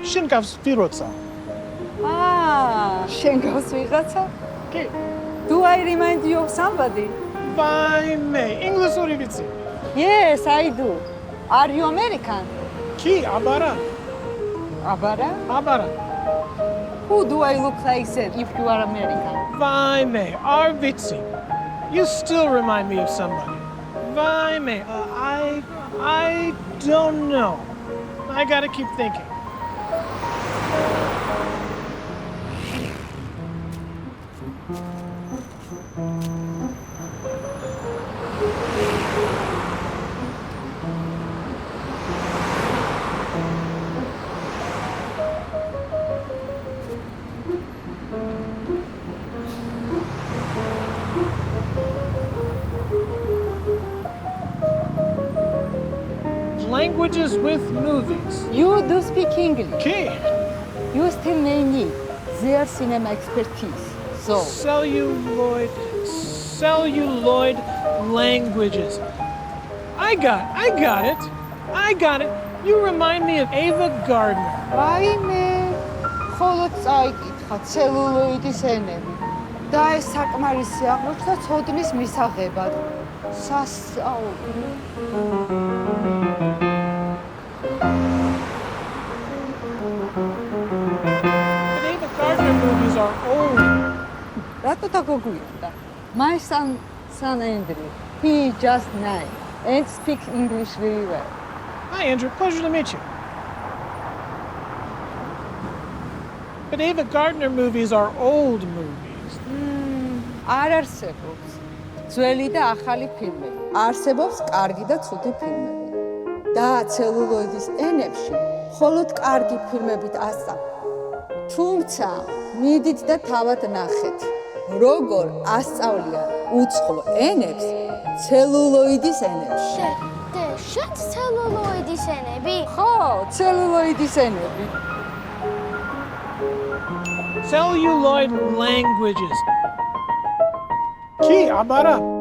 შენ გავს ვიღაცა? შენ გავს ვიღაცა? კი. Do I remind you of somebody? Vaime, ინგლისური ვიცი. Yes, I do. Are you American? კი, აბარა. Abara? Who do I look like that if you are American? Vaime, არ ვიცი. You still remind me of somebody. Vaime, I don't know. I gotta keep thinking. Languages with movies. You do speak English. Კი. You still may need their cinema expertise. So, Celluloid languages. I got it. You remind me of Ava Gardner. რაიმე ხოლო წაიკითხა ცელულოიდის ენები და ეს საკმარისი აღმოჩნდა ცოდნის მისაღებად. სასწაული. But Ava Gardner movies are old. რატო დაგოგვიანდა? My son Andrew, he just 9 and speaks English very well. Hi, Andrew. Pleasure to meet you. But Ava Gardner movies are old movies. არ არსებობს ძველი და ახალი ფილმები. არსებობს კარგი და ცუდი ფილმები. და ცელულოიდის ენებში მხოლოდ კარგი ფილმებით ასწავლეთ. თუმცა მიდით და თავად ნახეთ, როგორ ასწავლიან უცხო ენებს ცელულოიდის ენებში. შენ ცელულოიდის ენები? ხო, ცელულოიდის ენები. Celluloid languages. Ki, abara.